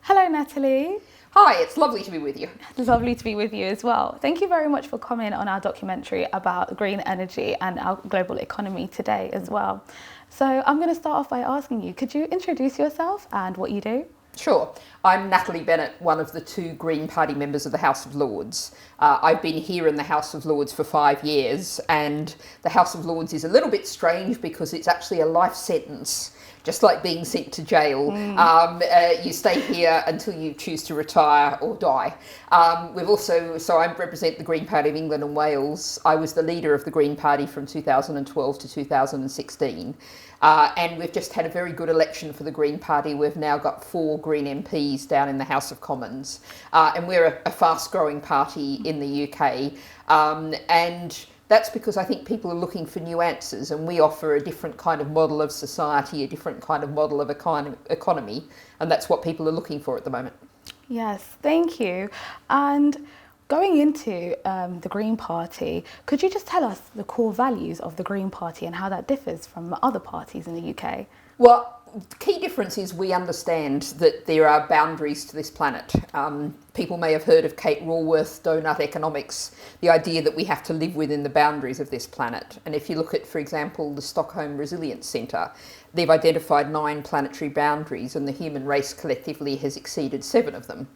Hello, Natalie. Hi, it's lovely to be with you. Lovely to be with you as well. Thank you very much for coming on our documentary about green energy and our global economy today as well. So I'm going to start off by asking you, could you introduce yourself and what you do? Sure. I'm Natalie Bennett, one of the two Green Party members of the House of Lords. I've been here in the House of Lords for 5 years, and the House of Lords is a little bit strange because it's actually a life sentence. Just like being sent to jail, you stay here until you choose to retire or die. So I represent the Green Party of England and Wales. I was the leader of the Green Party from 2012 to 2016. And we've just had a very good election for the Green Party. We've now got 4 Green MPs down in the House of Commons. And we're a fast-growing party in the UK. And that's because I think people are looking for new answers, and we offer a different kind of model of society, a different kind of model of economy, and that's what people are looking for at the moment. Yes, thank you. And going into the Green Party, could you just tell us the core values of the Green Party and how that differs from other parties in the UK? Well, the key difference is we understand that there are boundaries to this planet. People may have heard of Kate Raworth's donut economics, the idea that we have to live within the boundaries of this planet. And if you look at, for example, the Stockholm Resilience Centre, they've identified 9 planetary boundaries, and the human race collectively has exceeded 7 of them.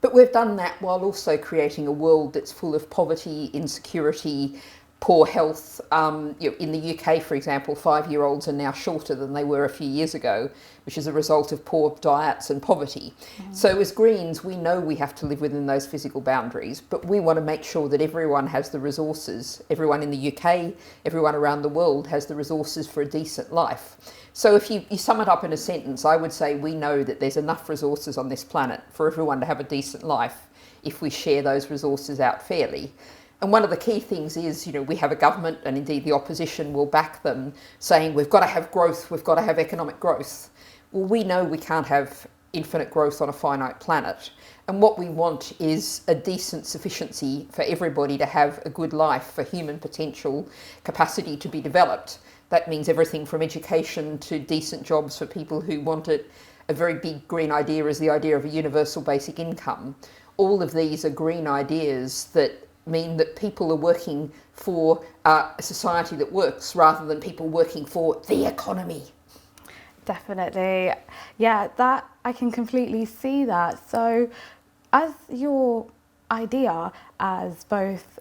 But we've done that while also creating a world that's full of poverty, insecurity, poor health. In the UK, for example, 5-year-olds are now shorter than they were a few years ago, which is a result of poor diets and poverty. So as Greens, we know we have to live within those physical boundaries, but we want to make sure that everyone has the resources, everyone in the UK, everyone around the world has the resources for a decent life. So if you sum it up in a sentence, I would say we know that there's enough resources on this planet for everyone to have a decent life if we share those resources out fairly. And one of the key things is, we have a government, and indeed the opposition will back them, saying we've got to have growth, we've got to have economic growth. Well, we know we can't have infinite growth on a finite planet. And what we want is a decent sufficiency for everybody to have a good life, for human potential capacity to be developed. That means everything from education to decent jobs for people who want it. A very big green idea is the idea of a universal basic income. All of these are green ideas that mean that people are working for a society that works rather than people working for the economy. Definitely. Yeah, that I can completely see that. So as your idea as both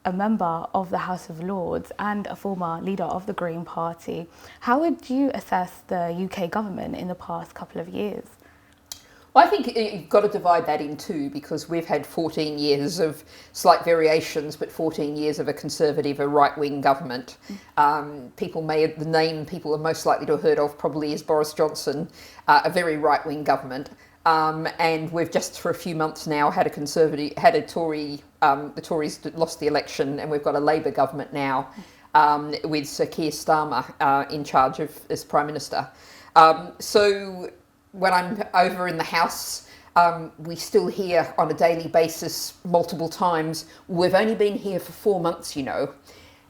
a member of the House of Lords and a former leader of the Green Party, how would you assess the UK government in the past couple of years? Well, I think you've got to divide that in two, because we've had 14 years of slight variations, but 14 years of a conservative, a right-wing government. The name people are most likely to have heard of probably is Boris Johnson, a very right-wing government. And we've just for a few months now had the Tories lost the election, and we've got a Labour government now with Sir Keir Starmer in charge as Prime Minister. So when I'm over in the House, we still hear on a daily basis multiple times, we've only been here for 4 months, And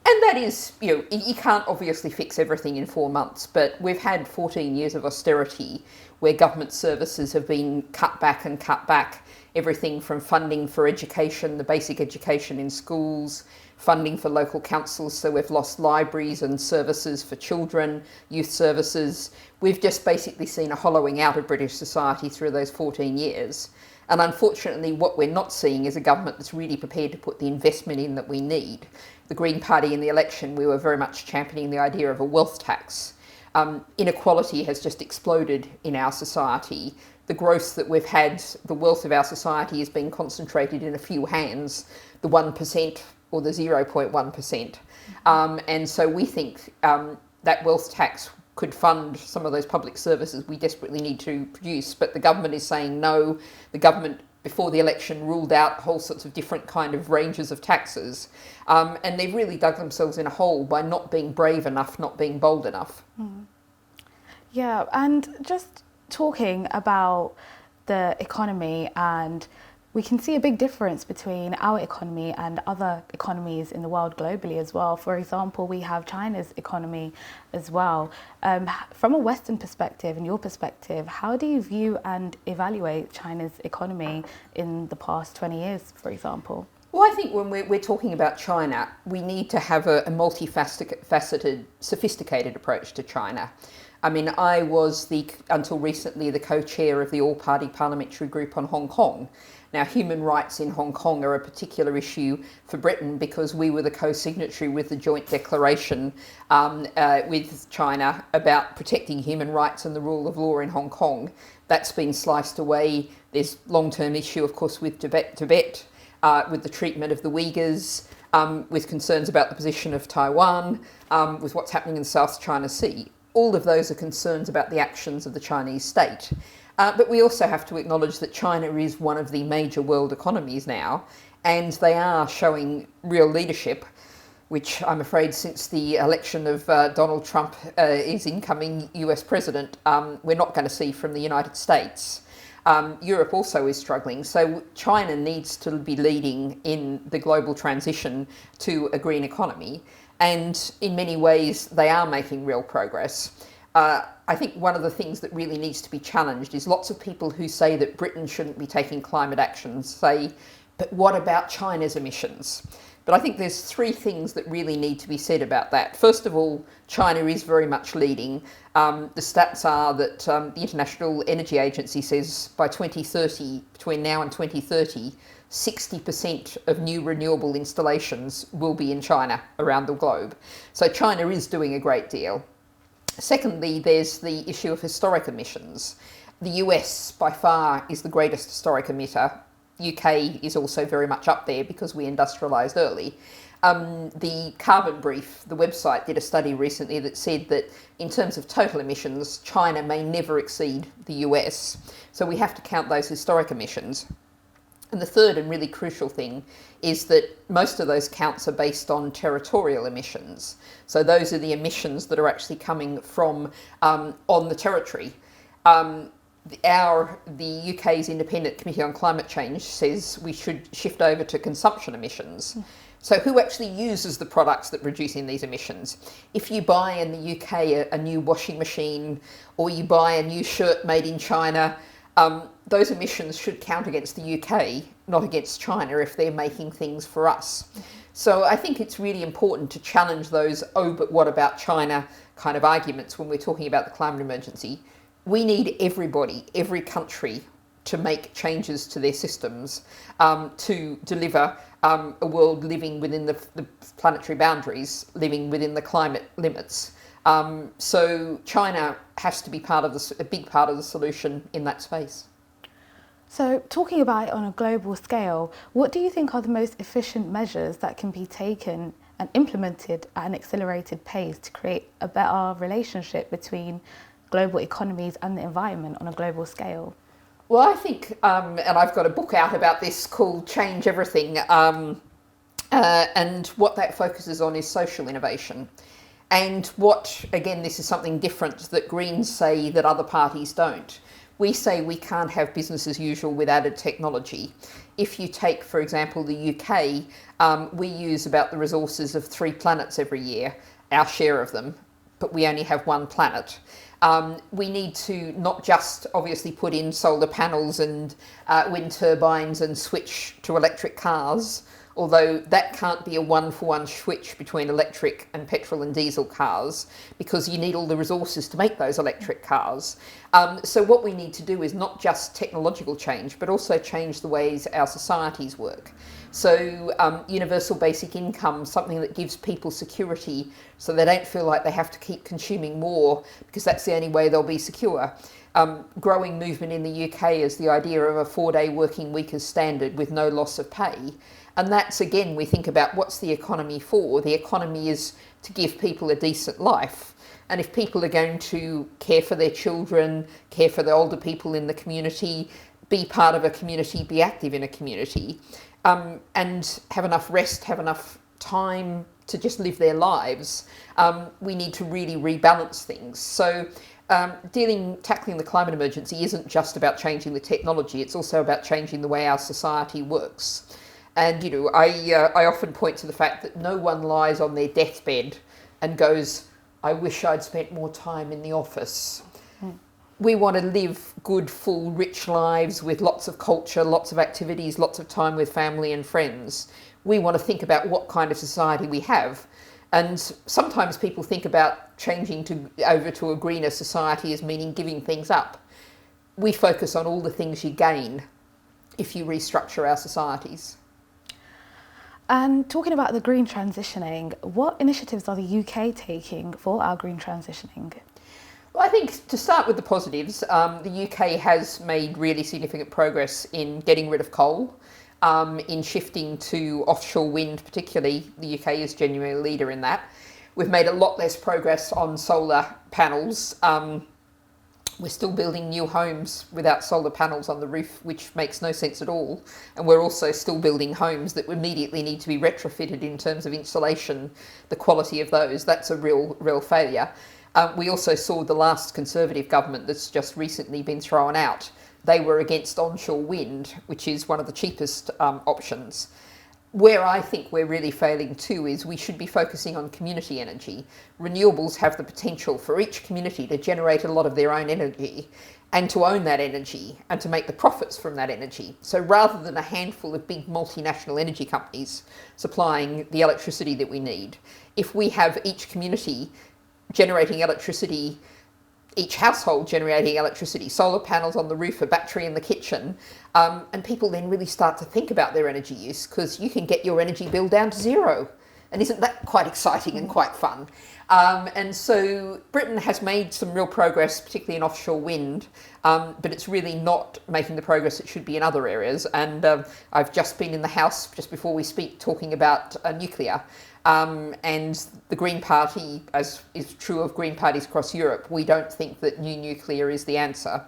that is, you can't obviously fix everything in 4 months, but we've had 14 years of austerity where government services have been cut back, everything from funding for education, the basic education in schools, funding for local councils, so we've lost libraries and services for children, youth services. We've just basically seen a hollowing out of British society through those 14 years. And unfortunately, what we're not seeing is a government that's really prepared to put the investment in that we need. The Green Party in the election, we were very much championing the idea of a wealth tax. Inequality has just exploded in our society. The growth that we've had, the wealth of our society has been concentrated in a few hands, the 1%, or the 0.1%. And so we think that wealth tax could fund some of those public services we desperately need to produce. But the government is saying no. The government, before the election, ruled out whole sorts of different kind of ranges of taxes. And they've really dug themselves in a hole by not being brave enough, not being bold enough. Yeah, and just talking about the economy and we can see a big difference between our economy and other economies in the world globally as well. For example, we have China's economy as well. From a Western perspective and your perspective, how do you view and evaluate China's economy in the past 20 years, for example? Well, I think when we're talking about China, we need to have a multifaceted, sophisticated approach to China. I mean, I was, until recently, the co-chair of the all-party parliamentary group on Hong Kong. Now, human rights in Hong Kong are a particular issue for Britain because we were the co-signatory with the joint declaration with China about protecting human rights and the rule of law in Hong Kong. That's been sliced away. There's long-term issue, of course, with Tibet, with the treatment of the Uyghurs, with concerns about the position of Taiwan, with what's happening in the South China Sea. All of those are concerns about the actions of the Chinese state. But we also have to acknowledge that China is one of the major world economies now, and they are showing real leadership, which I'm afraid since the election of Donald Trump is incoming US president, we're not going to see from the United States. Europe also is struggling, so China needs to be leading in the global transition to a green economy, and in many ways they are making real progress. I think one of the things that really needs to be challenged is lots of people who say that Britain shouldn't be taking climate action say, but what about China's emissions? But I think there's three things that really need to be said about that. First of all, China is very much leading. The stats are that the International Energy Agency says by 2030, between now and 2030, 60% of new renewable installations will be in China around the globe. So China is doing a great deal. Secondly, there's the issue of historic emissions. The US by far is the greatest historic emitter. UK is also very much up there because we industrialised early. The Carbon Brief, the website, did a study recently that said that in terms of total emissions, China may never exceed the US. So we have to count those historic emissions. And the third and really crucial thing is that most of those counts are based on territorial emissions. So those are the emissions that are actually coming from on the territory. The UK's Independent Committee on Climate Change says we should shift over to consumption emissions. So who actually uses the products that producing these emissions? If you buy in the UK a new washing machine, or you buy a new shirt made in China, those emissions should count against the UK, not against China if they're making things for us. So I think it's really important to challenge those, oh, but what about China kind of arguments when we're talking about the climate emergency. We need everybody, every country, to make changes to their systems to deliver a world living within the planetary boundaries, living within the climate limits. So China has to be a big part of the solution in that space. So talking about it on a global scale, what do you think are the most efficient measures that can be taken and implemented at an accelerated pace to create a better relationship between global economies and the environment on a global scale? Well, I think, and I've got a book out about this called Change Everything, and what that focuses on is social innovation. And again, this is something different that Greens say that other parties don't. We say we can't have business as usual with added technology. If you take, for example, the UK, we use about the resources of 3 planets every year, our share of them, but we only have 1 planet. We need to not just obviously put in solar panels and wind turbines and switch to electric cars, although that can't be a one-for-one switch between electric and petrol and diesel cars because you need all the resources to make those electric cars. So what we need to do is not just technological change, but also change the ways our societies work. So universal basic income, something that gives people security so they don't feel like they have to keep consuming more because that's the only way they'll be secure. Growing movement in the UK is the idea of a 4-day working week as standard with no loss of pay. And that's, again, we think about what's the economy for? The economy is to give people a decent life. And if people are going to care for their children, care for the older people in the community, be part of a community, be active in a community, and have enough rest, have enough time to just live their lives, we need to really rebalance things. So tackling the climate emergency isn't just about changing the technology, it's also about changing the way our society works. And, I often point to the fact that no one lies on their deathbed and goes, I wish I'd spent more time in the office. We want to live good, full, rich lives with lots of culture, lots of activities, lots of time with family and friends. We want to think about what kind of society we have. And sometimes people think about changing over to a greener society as meaning giving things up. We focus on all the things you gain if you restructure our societies. And talking about the green transitioning, what initiatives are the UK taking for our green transitioning? Well, I think to start with the positives, the UK has made really significant progress in getting rid of coal, in shifting to offshore wind particularly. The UK is genuinely a leader in that. We've made a lot less progress on solar panels. We're still building new homes without solar panels on the roof, which makes no sense at all. And we're also still building homes that immediately need to be retrofitted in terms of insulation, the quality of those. That's a real failure. We also saw the last Conservative government that's just recently been thrown out. They were against onshore wind, which is one of the cheapest options. Where I think we're really failing too is we should be focusing on community energy. Renewables have the potential for each community to generate a lot of their own energy and to own that energy and to make the profits from that energy. So rather than a handful of big multinational energy companies supplying the electricity that we need, if we have each community generating electricity, each household generating electricity, solar panels on the roof, a battery in the kitchen, and people then really start to think about their energy use, because you can get your energy bill down to zero. And isn't that quite exciting and quite fun? And so Britain has made some real progress, particularly in offshore wind, but it's really not making the progress it should be in other areas. And I've just been in the House, just before we speak, talking about nuclear. And the Green Party, as is true of Green parties across Europe, we don't think that new nuclear is the answer.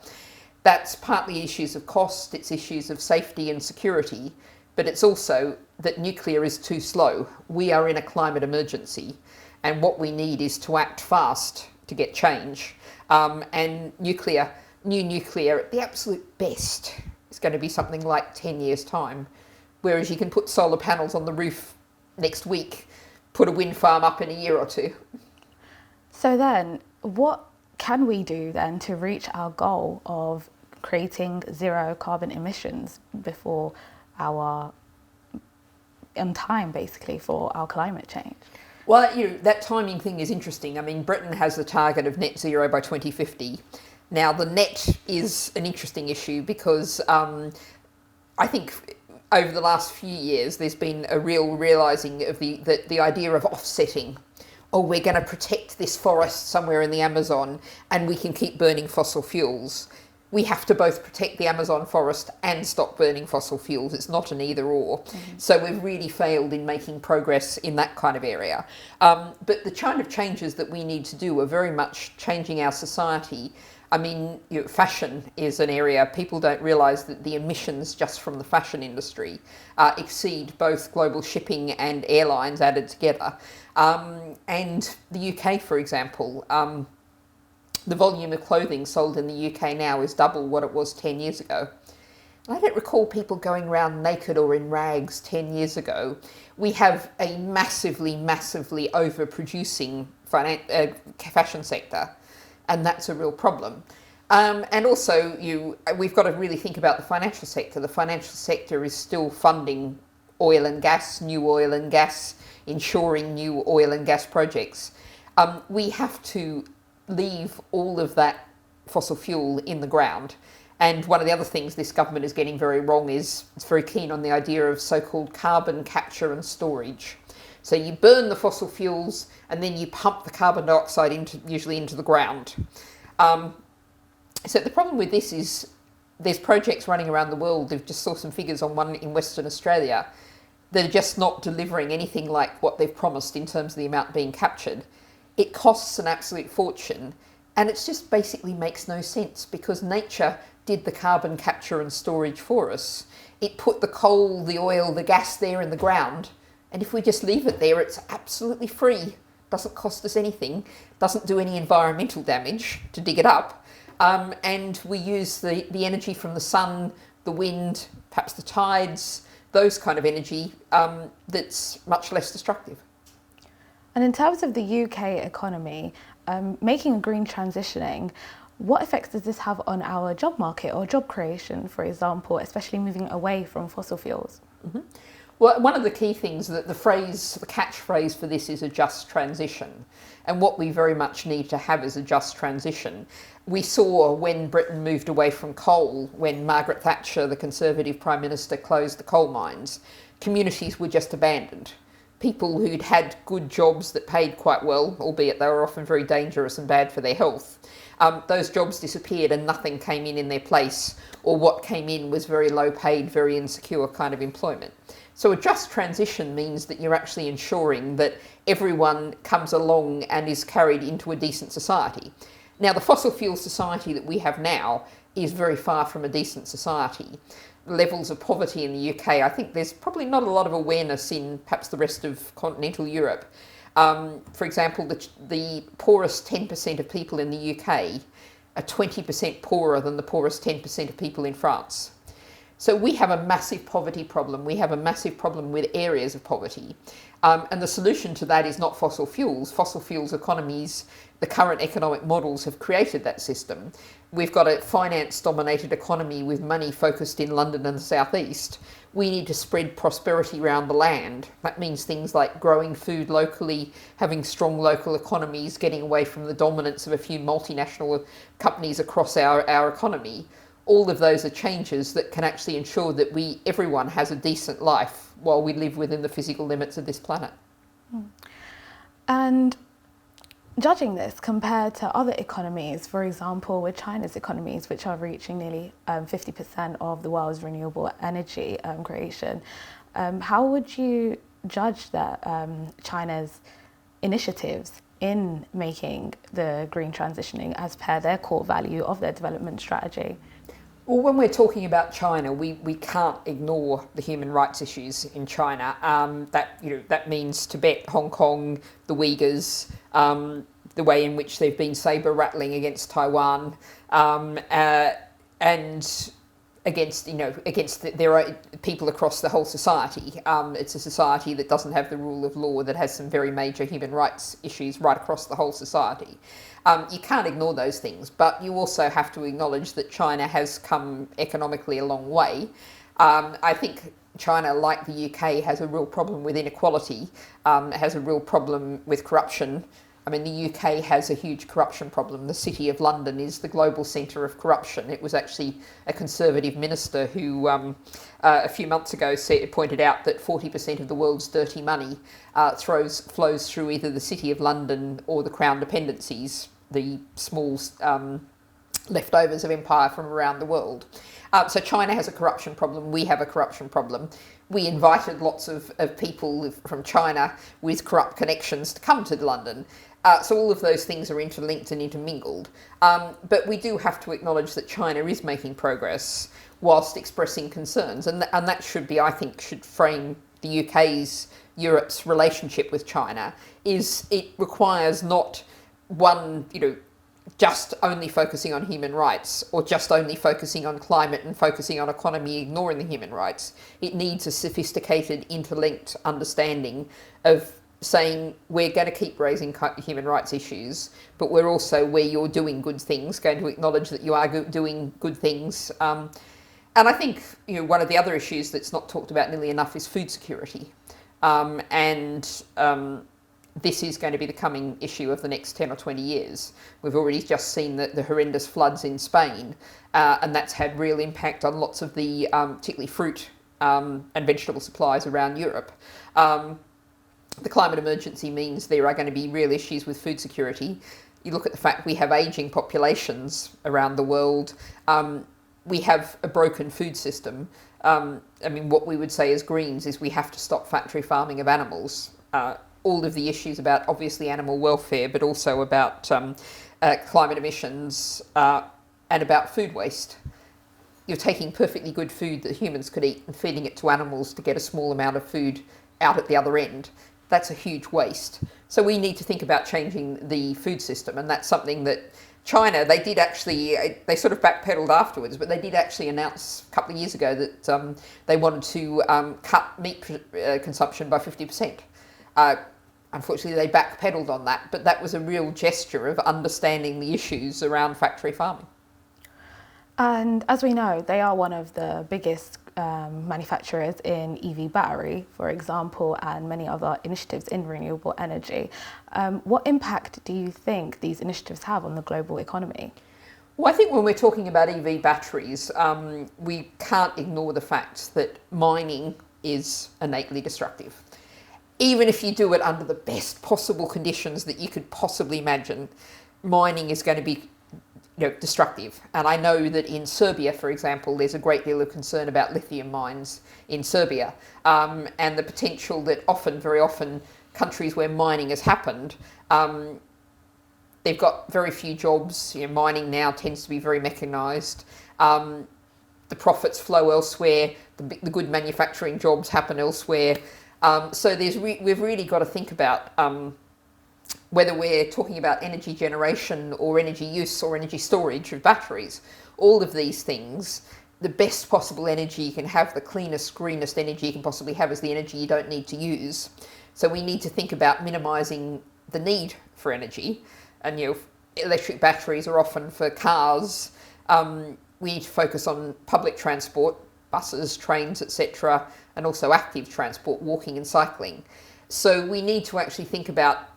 That's partly issues of cost, it's issues of safety and security, but it's also that nuclear is too slow. We are in a climate emergency, and what we need is to act fast to get change. And new nuclear at the absolute best is going to be something like 10 years' time, whereas you can put solar panels on the roof next week, put a wind farm up in a year or two. So then, what can we do then to reach our goal of creating zero carbon emissions before in time, basically, for our climate change? Well, that timing thing is interesting. I mean, Britain has the target of net zero by 2050. Now, the net is an interesting issue because I think over the last few years, there's been a real realising of the idea of offsetting. Oh, we're going to protect this forest somewhere in the Amazon and we can keep burning fossil fuels. We have to both protect the Amazon forest and stop burning fossil fuels. It's not an either or. Mm-hmm. So we've really failed in making progress in that kind of area. But the kind of changes that we need to do are very much changing our society. I mean, fashion is an area people don't realise that the emissions just from the fashion industry exceed both global shipping and airlines added together. And the UK, for example, the volume of clothing sold in the UK now is double what it was 10 years ago. I don't recall people going around naked or in rags 10 years ago. We have a massively, massively overproducing fashion sector. And that's a real problem. And also, we've got to really think about the financial sector. The financial sector is still funding oil and gas, new oil and gas, ensuring new oil and gas projects. We have to leave all of that fossil fuel in the ground. And one of the other things this government is getting very wrong is it's very keen on the idea of so-called carbon capture and storage. So you burn the fossil fuels and then you pump the carbon dioxide usually into the ground. So the problem with this is there's projects running around the world. They've just saw some figures on one in Western Australia. They're just not delivering anything like what they've promised in terms of the amount being captured. It costs an absolute fortune, and it just basically makes no sense because nature did the carbon capture and storage for us. It put the coal, the oil, the gas there in the ground. And if we just leave it there, it's absolutely free. doesn't cost us anything, doesn't do any environmental damage to dig it up, and we use the energy from the sun, the wind, perhaps the tides, those kind of energy that's much less destructive. And in terms of the UK economy, making a green transitioning, what effects does this have on our job market or job creation, for example, especially moving away from fossil fuels? Mm-hmm. Well, one of the key things that the catchphrase for this is a just transition. And what we very much need to have is a just transition. We saw when Britain moved away from coal, when Margaret Thatcher, the Conservative Prime Minister, closed the coal mines, communities were just abandoned. People who'd had good jobs that paid quite well, albeit they were often very dangerous and bad for their health, those jobs disappeared and nothing came in their place, or what came in was very low paid, very insecure kind of employment. So a just transition means that you're actually ensuring that everyone comes along and is carried into a decent society. Now, the fossil fuel society that we have now is very far from a decent society. Levels of poverty in the UK, I think there's probably not a lot of awareness in perhaps the rest of continental Europe. For example, the poorest 10% of people in the UK are 20% poorer than the poorest 10% of people in France. So we have a massive poverty problem. We have a massive problem with areas of poverty. And the solution to that is not fossil fuels. Fossil fuels economies, the current economic models have created that system. We've got a finance-dominated economy with money focused in London and the southeast. We need to spread prosperity around the land. That means things like growing food locally, having strong local economies, getting away from the dominance of a few multinational companies across our economy. All of those are changes that can actually ensure that everyone has a decent life while we live within the physical limits of this planet. And judging this compared to other economies, for example, with China's economies, which are reaching nearly 50% of the world's renewable energy creation, how would you judge China's initiatives in making the green transitioning as per their core value of their development strategy? Well, when we're talking about China, we can't ignore the human rights issues in China. That means Tibet, Hong Kong, the Uyghurs, the way in which they've been saber rattling against Taiwan, and against there people across the whole society. It's a society that doesn't have the rule of law, that has some very major human rights issues right across the whole society. You can't ignore those things, but you also have to acknowledge that China has come economically a long way. I think China, like the UK, has a real problem with inequality, has a real problem with corruption. I mean, the UK has a huge corruption problem. The City of London is the global centre of corruption. It was actually a Conservative minister who, a few months ago, pointed out that 40% of the world's dirty money flows through either the City of London or the Crown dependencies, the small leftovers of empire from around the world. So China has a corruption problem. We have a corruption problem. We invited lots of people from China with corrupt connections to come to London. So all of those things are interlinked and intermingled. But we do have to acknowledge that China is making progress whilst expressing concerns. And that should frame the UK's, Europe's relationship with China, is it requires not one, just only focusing on human rights or just only focusing on climate and focusing on economy, ignoring the human rights. It needs a sophisticated, interlinked understanding of saying we're going to keep raising human rights issues, but we're also, where you're doing good things, going to acknowledge that you are doing good things. And I think one of the other issues that's not talked about nearly enough is food security. This is going to be the coming issue of the next 10 or 20 years. We've already just seen the horrendous floods in Spain, and that's had real impact on lots of the, particularly fruit and vegetable supplies around Europe. The climate emergency means there are going to be real issues with food security. You look at the fact we have ageing populations around the world. We have a broken food system. What we would say as Greens is we have to stop factory farming of animals. All of the issues about, obviously, animal welfare, but also about climate emissions and about food waste. You're taking perfectly good food that humans could eat and feeding it to animals to get a small amount of food out at the other end. that's a huge waste. So we need to think about changing the food system, and that's something that China, they did actually, they sort of backpedaled afterwards, but they did actually announce a couple of years ago that they wanted to cut meat consumption by 50%. Unfortunately, they backpedaled on that, but that was a real gesture of understanding the issues around factory farming. And as we know, they are one of the biggest manufacturers in EV battery, for example, and many other initiatives in renewable energy. What impact do you think these initiatives have on the global economy? Well, I think when we're talking about EV batteries, we can't ignore the fact that mining is innately destructive. Even if you do it under the best possible conditions that you could possibly imagine, mining is going to be destructive. And I know that in Serbia, for example, there's a great deal of concern about lithium mines in Serbia, and the potential that very often, countries where mining has happened, they've got very few jobs. Mining now tends to be very mechanised. The profits flow elsewhere. The good manufacturing jobs happen elsewhere. So we've really got to think about whether we're talking about energy generation or energy use or energy storage of batteries. All of these things, the best possible energy you can have, the cleanest, greenest energy you can possibly have is the energy you don't need to use. So we need to think about minimising the need for energy. And electric batteries are often for cars. We need to focus on public transport, buses, trains, etc., and also active transport, walking and cycling. So we need to actually think about,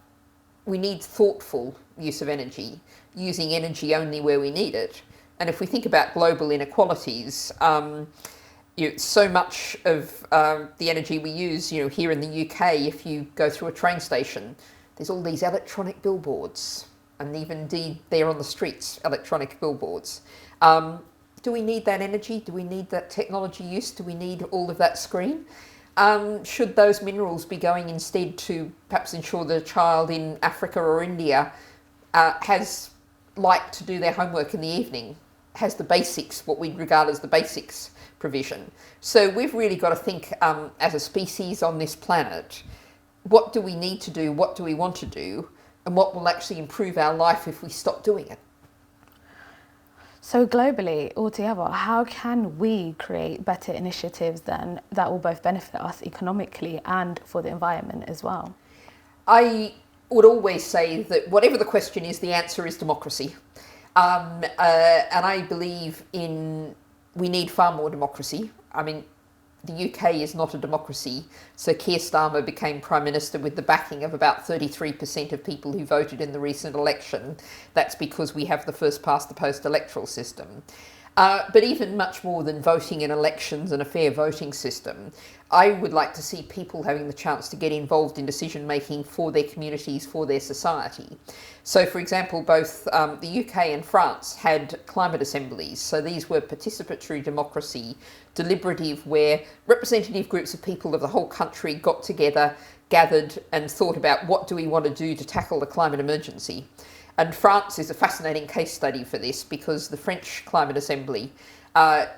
we need thoughtful use of energy, using energy only where we need it. And if we think about global inequalities, so much of the energy we use, here in the UK, if you go through a train station, there's all these electronic billboards, and even indeed there on the streets, electronic billboards. Do we need that energy? Do we need that technology use? Do we need all of that screen? Should those minerals be going instead to perhaps ensure that a child in Africa or India has light to do their homework in the evening, has the basics, what we regard as the basics provision? So we've really got to think as a species on this planet, what do we need to do, what do we want to do, and what will actually improve our life if we stop doing it? So globally, altogether, how can we create better initiatives then that will both benefit us economically and for the environment as well? I would always say that whatever the question is, the answer is democracy. And I believe we need far more democracy. I mean, the UK is not a democracy. So Keir Starmer became Prime Minister with the backing of about 33% of people who voted in the recent election. That's because we have the first past the post electoral system. But even much more than voting in elections and a fair voting system, I would like to see people having the chance to get involved in decision making for their communities, for their society. So, for example, both the UK and France had climate assemblies. So these were participatory democracy, deliberative, where representative groups of people of the whole country got together, gathered and thought about what do we want to do to tackle the climate emergency. And France is a fascinating case study for this, because the French Climate Assembly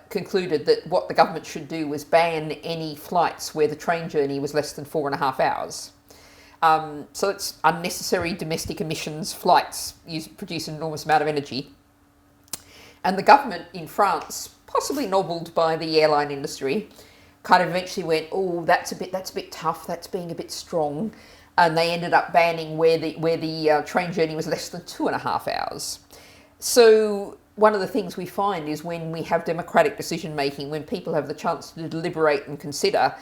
concluded that what the government should do was ban any flights where the train journey was less than 4.5 hours. So it's unnecessary domestic emissions. Flights produce an enormous amount of energy. And the government in France, possibly nobbled by the airline industry, kind of eventually went, oh, that's a bit tough, that's being a bit strong. And they ended up banning where the train journey was less than 2.5 hours. So one of the things we find is when we have democratic decision making, when people have the chance to deliberate and consider,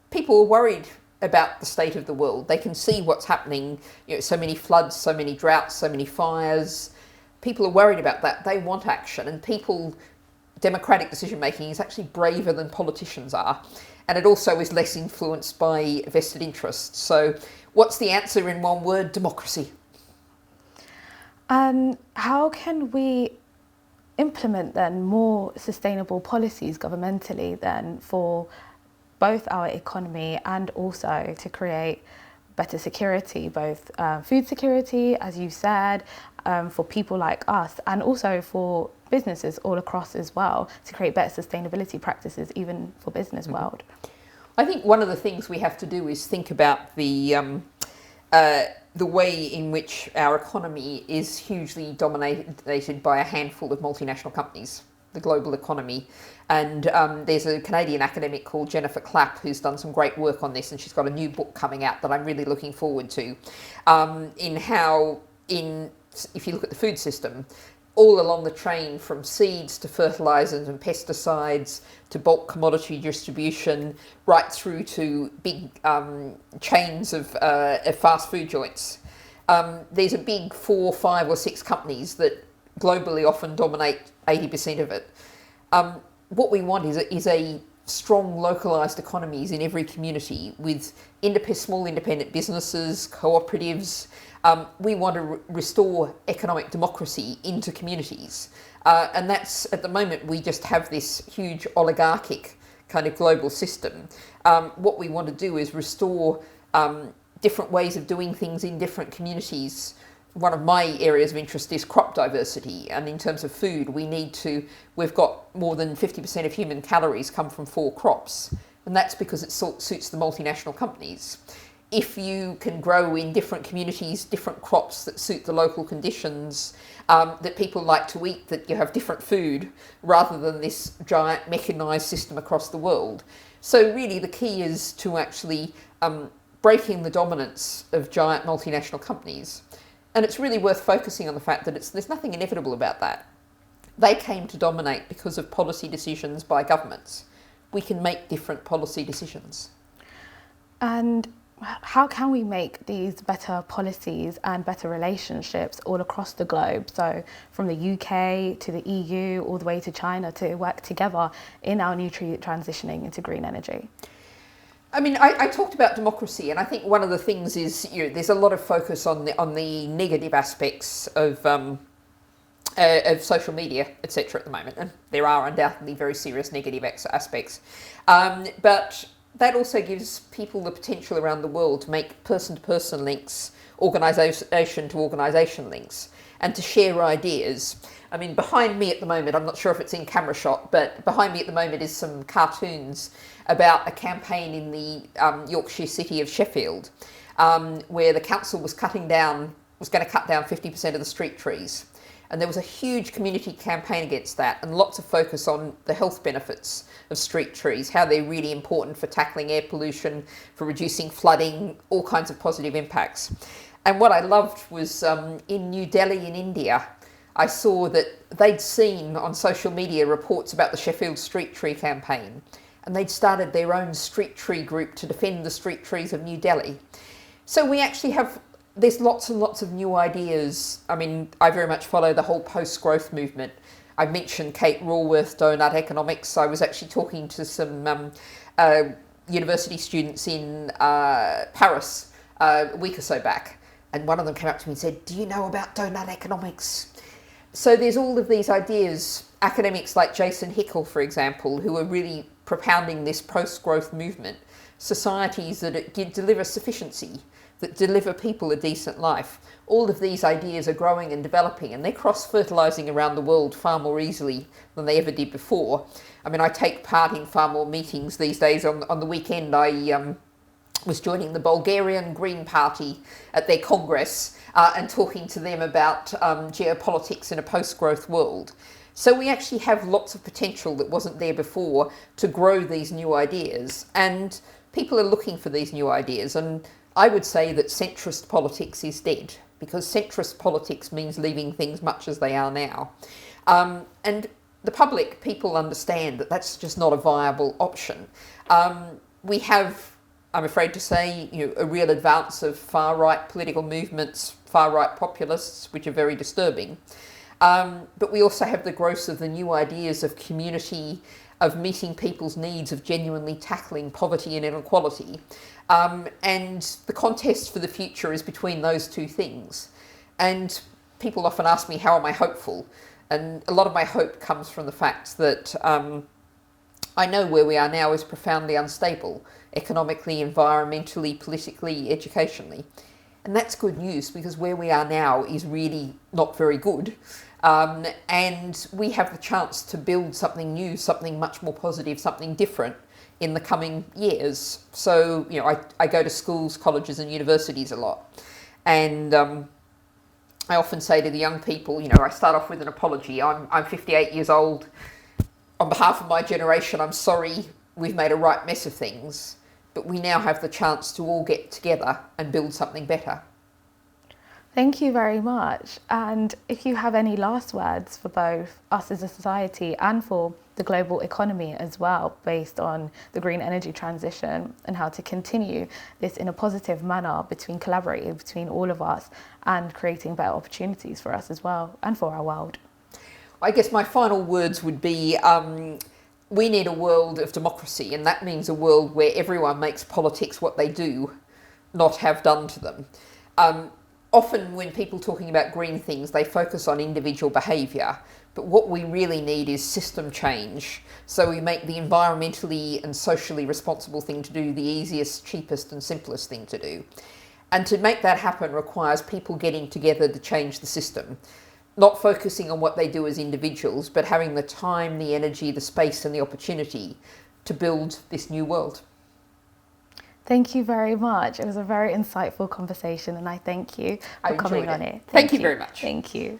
people are worried about the state of the world. They can see what's happening, so many floods, so many droughts, so many fires. People are worried about that. They want action, and democratic decision making is actually braver than politicians are. And it also is less influenced by vested interests. So what's the answer in one word? Democracy. And how can we implement then more sustainable policies governmentally then for both our economy and also to create better security, both food security, as you said, for people like us, and also for businesses all across as well, to create better sustainability practices even for business world? I think one of the things we have to do is think about the way in which our economy is hugely dominated by a handful of multinational companies, the global economy. And there's a Canadian academic called Jennifer Clapp who's done some great work on this, and she's got a new book coming out that I'm really looking forward to, if you look at the food system, all along the train from seeds to fertilisers and pesticides to bulk commodity distribution, right through to big chains of fast food joints. There's a big 4, 5 or 6 companies that globally often dominate 80% of it. What we want is a strong localised economies in every community with small independent businesses, cooperatives. We want to restore economic democracy into communities. And that's, at the moment, we just have this huge oligarchic kind of global system. What we want to do is restore different ways of doing things in different communities. One of my areas of interest is crop diversity, and in terms of food, we've got more than 50% of human calories come from 4 crops, and that's because it suits the multinational companies. If you can grow in different communities, different crops that suit the local conditions, that people like to eat, that you have different food, rather than this giant mechanised system across the world. So really the key is to actually breaking the dominance of giant multinational companies. And it's really worth focusing on the fact that there's nothing inevitable about that. They came to dominate because of policy decisions by governments. We can make different policy decisions. And how can we make these better policies and better relationships all across the globe? So from the UK to the EU, all the way to China, to work together in our new transitioning into green energy? I mean, I talked about democracy, and I think one of the things is, there's a lot of focus on the negative aspects of social media, etc. at the moment, and there are undoubtedly very serious negative aspects. But that also gives people the potential around the world to make person-to-person links, organisation-to-organisation links, and to share ideas. I mean, behind me at the moment, I'm not sure if it's in camera shot, but behind me at the moment is some cartoons about a campaign in the Yorkshire city of Sheffield, where the council was going to cut down 50% of the street trees. And there was a huge community campaign against that, and lots of focus on the health benefits of street trees, how they're really important for tackling air pollution, for reducing flooding, all kinds of positive impacts. And what I loved was in New Delhi in India, I saw that they'd seen on social media reports about the Sheffield Street Tree campaign, and they'd started their own street tree group to defend the street trees of New Delhi. So we actually there's lots and lots of new ideas. I mean, I very much follow the whole post-growth movement. I mentioned Kate Raworth, Donut Economics. I was actually talking to some university students in Paris a week or so back, and one of them came up to me and said, "Do you know about Donut Economics?" So there's all of these ideas, academics like Jason Hickel, for example, who are really propounding this post-growth movement, societies that deliver sufficiency, that deliver people a decent life. All of these ideas are growing and developing, and they're cross-fertilising around the world far more easily than they ever did before. I mean, I take part in far more meetings these days. On the weekend, I was joining the Bulgarian Green Party at their Congress and talking to them about geopolitics in a post-growth world. So we actually have lots of potential that wasn't there before to grow these new ideas, and people are looking for these new ideas. And I would say that centrist politics is dead, because centrist politics means leaving things much as they are now. And the public, people understand that that's just not a viable option. We have, I'm afraid to say, a real advance of far-right political movements, far-right populists, which are very disturbing. But we also have the growth of the new ideas of community, of meeting people's needs, of genuinely tackling poverty and inequality. And the contest for the future is between those two things. And people often ask me, how am I hopeful? And a lot of my hope comes from the fact that I know where we are now is profoundly unstable, economically, environmentally, politically, educationally. And that's good news, because where we are now is really not very good. And we have the chance to build something new, something much more positive, something different in the coming years. So, I go to schools, colleges and universities a lot. And I often say to the young people, I start off with an apology. I'm 58 years old. On behalf of my generation, I'm sorry we've made a right mess of things, but we now have the chance to all get together and build something better. Thank you very much. And if you have any last words for both us as a society and for the global economy as well, based on the green energy transition and how to continue this in a positive manner collaborating between all of us and creating better opportunities for us as well and for our world. I guess my final words would be, we need a world of democracy, and that means a world where everyone makes politics what they do, not have done to them. Often when people talking about green things, they focus on individual behaviour, but what we really need is system change. So we make the environmentally and socially responsible thing to do the easiest, cheapest and simplest thing to do. And to make that happen requires people getting together to change the system, not focusing on what they do as individuals, but having the time, the energy, the space and the opportunity to build this new world. Thank you very much. It was a very insightful conversation and I thank you for coming on it. Thank you very much. Thank you.